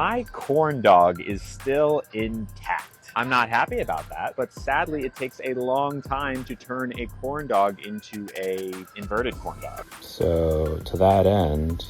My corn dog is still intact. I'm not happy about that, but sadly it takes a long time to turn a corn dog into a inverted corn dog. So to that end,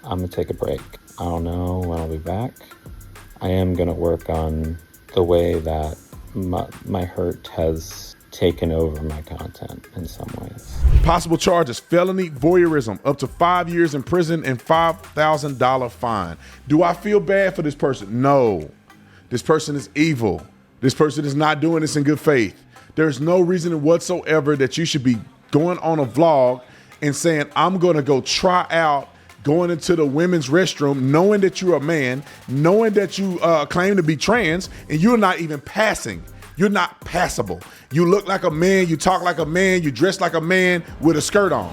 I'm gonna take a break. I don't know when I'll be back. I am gonna work on the way that my hurt has taken over my content in some ways. Possible charges: felony, voyeurism, up to 5 years in prison and $5,000 fine. Do I feel bad for this person? No. This person is evil. This person is not doing this in good faith. There's no reason whatsoever that you should be going on a vlog and saying, I'm gonna go try out going into the women's restroom, knowing that you're a man, knowing that you claim to be trans, and you're not even passing. You're not passable. You look like a man, you talk like a man, you dress like a man with a skirt on.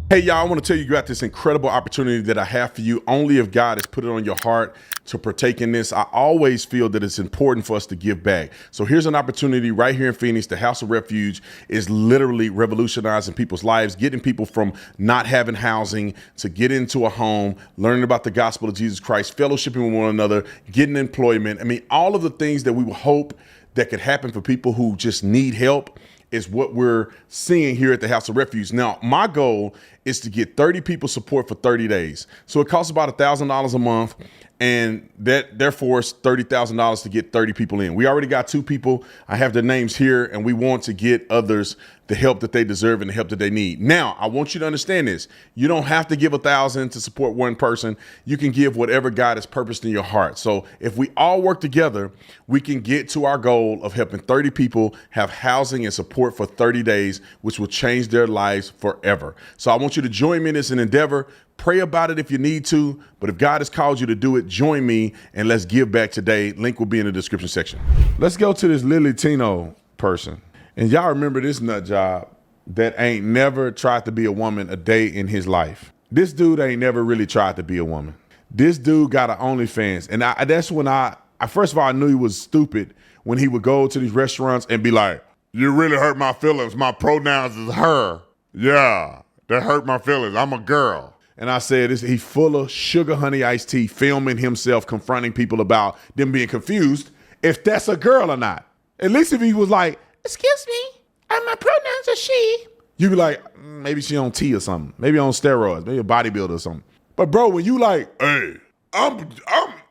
Hey y'all, I want to tell you about this incredible opportunity that I have for you. Only if God has put it on your heart to partake in this. I always feel that it's important for us to give back. So here's an opportunity right here in Phoenix. The House of Refuge is literally revolutionizing people's lives, getting people from not having housing to get into a home, learning about the gospel of Jesus Christ, fellowshipping with one another, getting employment. I mean, all of the things that we would hope that could happen for people who just need help is what we're seeing here at the House of Refuge. Now, my goal is to get 30 people support for 30 days. So it costs about $1,000 a month, and that therefore it's $30,000 to get 30 people in. We already got 2 people. I have their names here, and we want to get others the help that they deserve and the help that they need. Now, I want you to understand this. You don't have to give $1,000 to support one person. You can give whatever God has purposed in your heart. So if we all work together, we can get to our goal of helping 30 people have housing and support for 30 days, which will change their lives forever. So I want you to join me in this endeavor. Pray about it if you need to, but if God has called you to do it, join me and let's give back today. Link will be in the description section. Let's go to this Lily Tino person. And y'all remember this nut job that ain't never tried to be a woman a day in his life. This dude ain't never really tried to be a woman. This dude got an OnlyFans. And that's when I first of all, I knew he was stupid when he would go to these restaurants and be like, you really hurt my feelings. My pronouns is her. Yeah, that hurt my feelings. I'm a girl. And I said, he's full of sugar honey iced tea, filming himself, confronting people about them being confused if that's a girl or not. At least if he was like, excuse me, my pronouns are she. You be like, maybe she on tea or something. Maybe on steroids, maybe a bodybuilder or something. But bro, when you like, hey,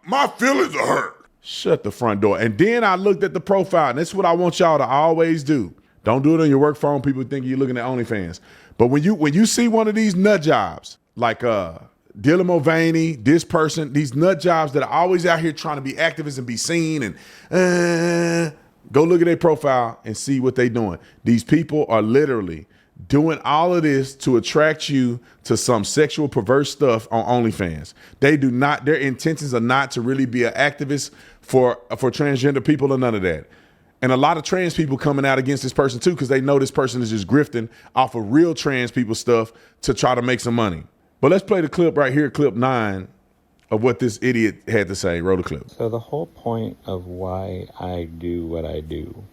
my feelings are hurt. Shut the front door. And then I looked at the profile, and that's what I want y'all to always do. Don't do it on your work phone. People think you're looking at OnlyFans. But when you see one of these nut jobs, like Dylan Mulvaney, this person, these nut jobs that are always out here trying to be activists and be seen, and go look at their profile and see what they're doing. These people are literally doing all of this to attract you to some sexual perverse stuff on OnlyFans. They do not, their intentions are not to really be an activist for transgender people or none of that. And a lot of trans people coming out against this person too, because they know this person is just grifting off of real trans people stuff to try to make some money. But let's play the clip right here, clip 9 of what this idiot had to say. Roll the clip. So the whole point of why I do what I do,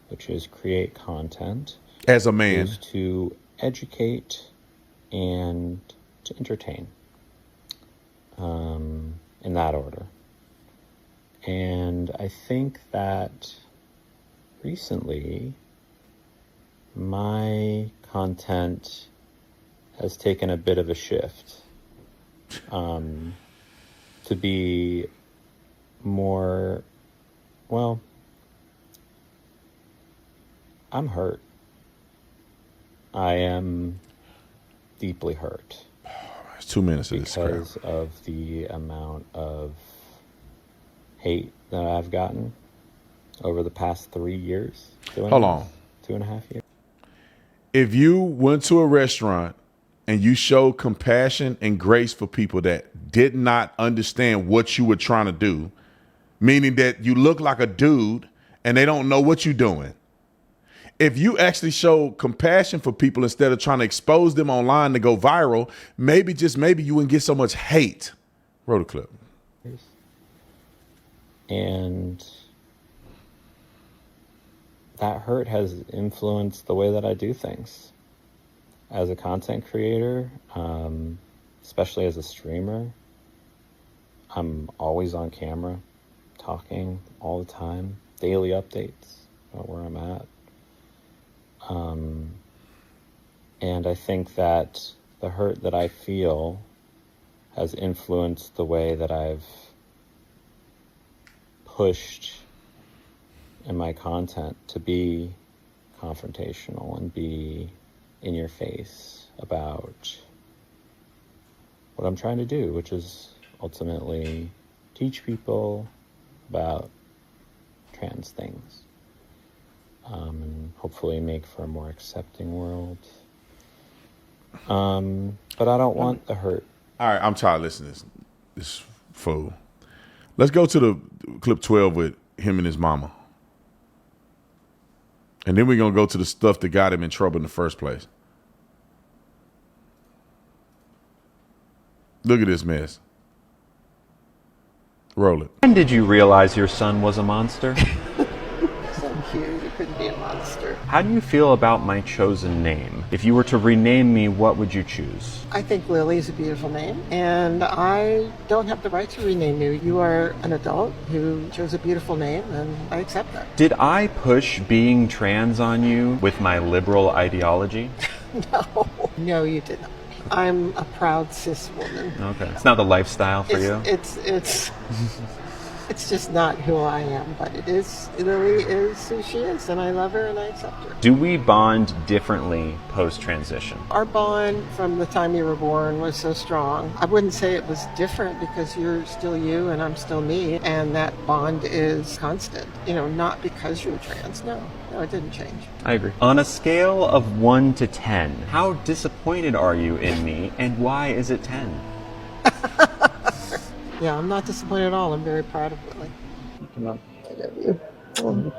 which is create content, as a man, is to educate and to entertain, in that order. And I think that recently my content has taken a bit of a shift to be more, well, I'm hurt. I am deeply hurt. It's 2 minutes of this crap. Because of the amount of hate that I've gotten over the past 3 years. Hold on. 2.5 years. If you went to a restaurant and you showed compassion and grace for people that did not understand what you were trying to do, meaning that you look like a dude and they don't know what you're doing. If you actually show compassion for people instead of trying to expose them online to go viral, maybe, just maybe, you wouldn't get so much hate. Roll the clip. And that hurt has influenced the way that I do things. As a content creator, especially as a streamer, I'm always on camera, talking all the time, daily updates about where I'm at. And I think that the hurt that I feel has influenced the way that I've pushed in my content to be confrontational and be in your face about what I'm trying to do, which is ultimately teach people about trans things, and hopefully make for a more accepting world. But I don't want the hurt. All right, I'm tired of listening to this fool. Let's go to the clip 12 with him and his mama. And then we're going to go to the stuff that got him in trouble in the first place. Look at this mess. Roll it. When did you realize your son was a monster? So cute, you couldn't be a monster. How do you feel about my chosen name? If you were to rename me, what would you choose? I think Lily is a beautiful name, and I don't have the right to rename you. You are an adult who chose a beautiful name, and I accept that. Did I push being trans on you with my liberal ideology? No, you did not. I'm a proud cis woman. Okay. It's not the lifestyle for you? It's just not who I am, but it is. Lily is who she is, and I love her and I accept her. Do we bond differently post-transition? Our bond from the time you were born was so strong. I wouldn't say it was different because you're still you and I'm still me, and that bond is constant. You know, not because you're trans. No, it didn't change. I agree. On a scale of 1 to 10, how disappointed are you in me, and why is it 10? Yeah, I'm not disappointed at all. I'm very proud of Lily. I love you.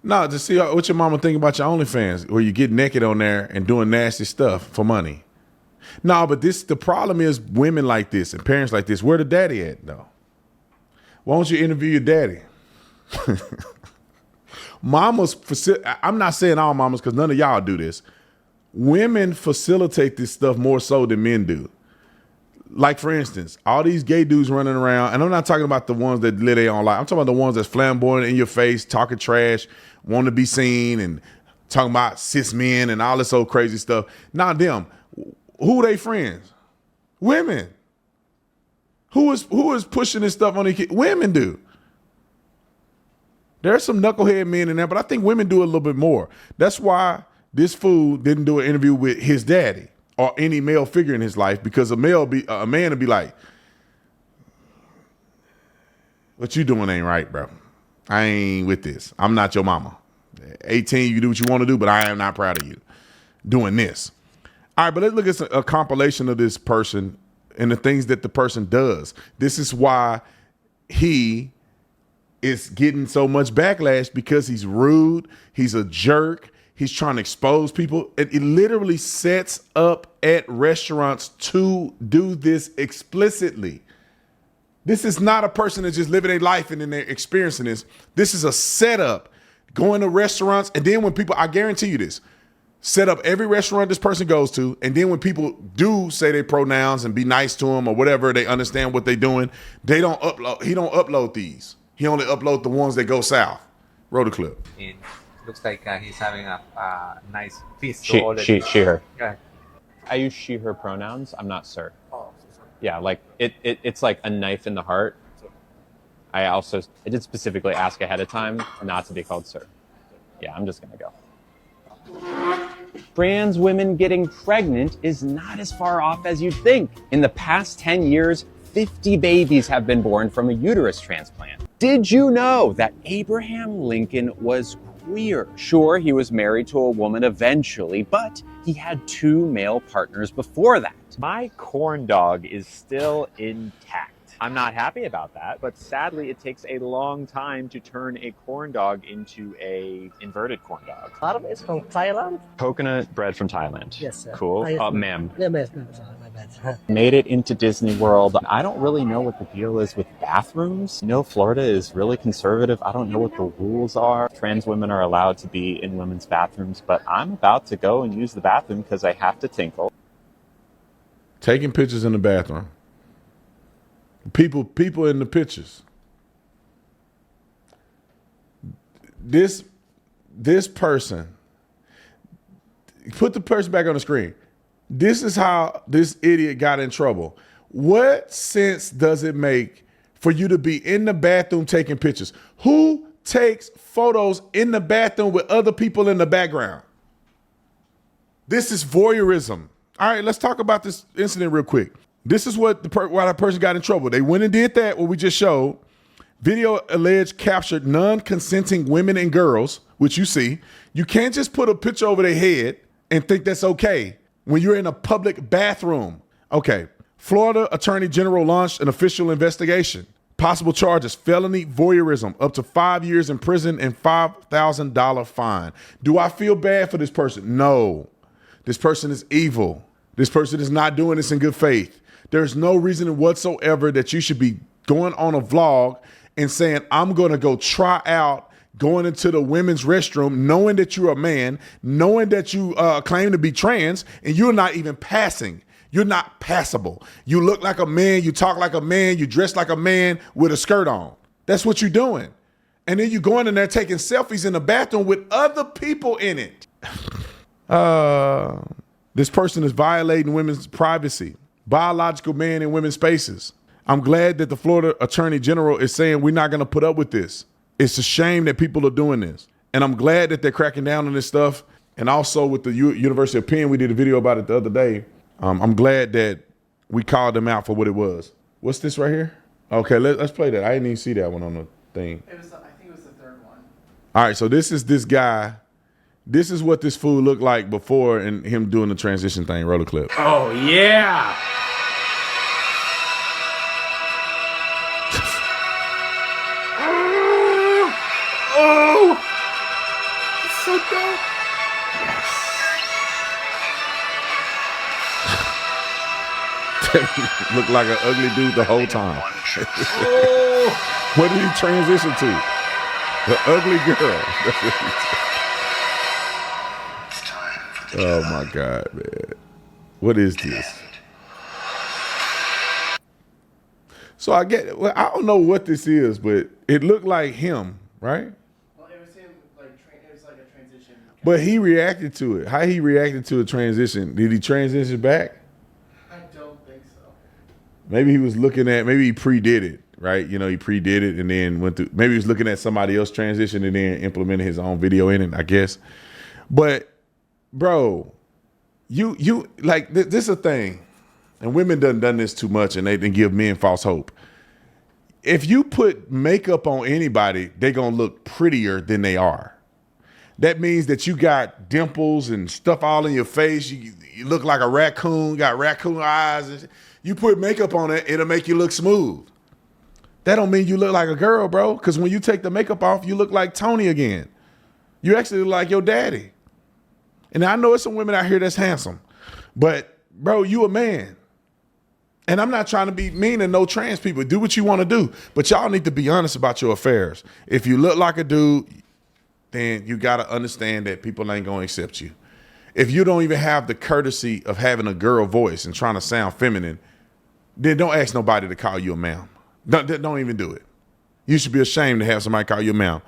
No, to see what your mama think about your OnlyFans, where you get naked on there and doing nasty stuff for money. No, but the problem is women like this and parents like this. Where the daddy at, though? Why don't you interview your daddy? Mamas, I'm not saying all mamas because none of y'all do this. Women facilitate this stuff more so than men do. Like, for instance, all these gay dudes running around, and I'm not talking about the ones that live their own life. I'm talking about the ones that's flamboyant in your face, talking trash, want to be seen, and talking about cis men and all this old crazy stuff. Not them. Who are they friends? Women. Who is pushing this stuff on these kids? Women do. There's some knucklehead men in there, but I think women do a little bit more. That's why this fool didn't do an interview with his daddy or any male figure in his life, because a man would be like, what you doing ain't right, bro. I ain't with this. I'm not your mama. 18, you can do what you want to do, but I am not proud of you doing this. All right, but let's look at a compilation of this person and the things that the person does. This is why he is getting so much backlash, because he's rude, he's a jerk, he's trying to expose people. It literally sets up at restaurants to do this explicitly. This is not a person that's just living their life and then they're experiencing this. This is a setup. Going to restaurants, and then when people, I guarantee you this, set up every restaurant this person goes to, and then when people do say their pronouns and be nice to them or whatever, they understand what they're doing, he don't upload these. He only upload the ones that go south. Roll the clip. It looks like he's having a nice feast. She, her. Yeah. I use she, her pronouns. I'm not sir. Yeah, like it's like a knife in the heart. I did specifically ask ahead of time not to be called sir. Yeah, I'm just gonna go. Trans women getting pregnant is not as far off as you'd think. In the past 10 years, 50 babies have been born from a uterus transplant. Did you know that Abraham Lincoln was queer? Sure, he was married to a woman eventually, but he had 2 male partners before that. My corn dog is still intact. I'm not happy about that, but sadly it takes a long time to turn a corn dog into a inverted corn dog. A lot of it's from Thailand. Coconut bread from Thailand. Yes, sir. Cool. Ma'am. Yeah, sorry, my bad. Made it into Disney World. I don't really know what the deal is with bathrooms. No, Florida is really conservative. I don't know what the rules are. Trans women are allowed to be in women's bathrooms, but I'm about to go and use the bathroom because I have to tinkle. Taking pictures in the bathroom. People in the pictures. This person, put the person back on the screen. This is how this idiot got in trouble. What sense does it make for you to be in the bathroom taking pictures? Who takes photos in the bathroom with other people in the background? This is voyeurism. All right, let's talk about this incident real quick. This is why that person got in trouble. They went and did that, what we just showed. Video alleged captured non-consenting women and girls, which you see. You can't just put a picture over their head and think that's okay when you're in a public bathroom. Okay. Florida Attorney General launched an official investigation. Possible charges: felony voyeurism, up to 5 years in prison and $5,000 fine. Do I feel bad for this person? No. This person is evil. This person is not doing this in good faith. There's no reason whatsoever that you should be going on a vlog and saying, I'm going to go try out going into the women's restroom, knowing that you're a man, knowing that you claim to be trans, and you're not even passing. You're not passable. You look like a man, you talk like a man, you dress like a man with a skirt on. That's what you're doing. And then you're going in there taking selfies in the bathroom with other people in it. This person is violating women's privacy, biological man in women's spaces. I'm glad that the Florida Attorney General is saying we're not going to put up with this. It's a shame that people are doing this. And I'm glad that they're cracking down on this stuff. And also with the University of Penn, we did a video about it the other day. I'm glad that we called them out for what it was. What's this right here? Okay, let's play that. I didn't even see that one on the thing. I think it was the third one. All right, so this is this guy. This is what this fool looked like before and him doing the transition thing. Roll the clip. Oh, yeah. Oh, it's so dope. Looked like an ugly dude the whole time. What did he transition to? The ugly girl. Oh my God, man. What is this? So I don't know what this is, but it looked like him, right? Well, it was him, it was like a transition. But he reacted to it. How he reacted to a transition? Did he transition back? I don't think so. Maybe he was looking at, maybe he pre-did it, right? You know, he pre-did it and then went through, maybe he was looking at somebody else transition and then implemented his own video in it, I guess. But, bro, you like, this is a thing. And women done this too much and they give men false hope. If you put makeup on anybody, they're going to look prettier than they are. That means that you got dimples and stuff all in your face. You look like a raccoon, got raccoon eyes. You put makeup on it, it'll make you look smooth. That don't mean you look like a girl, bro, because when you take the makeup off, you look like Tony again. You actually look like your daddy. And I know it's some women out here that's handsome, but, bro, you a man. And I'm not trying to be mean to no trans people. Do what you want to do, but y'all need to be honest about your affairs. If you look like a dude, then you got to understand that people ain't going to accept you. If you don't even have the courtesy of having a girl voice and trying to sound feminine, then don't ask nobody to call you a ma'am. Don't even do it. You should be ashamed to have somebody call you a ma'am.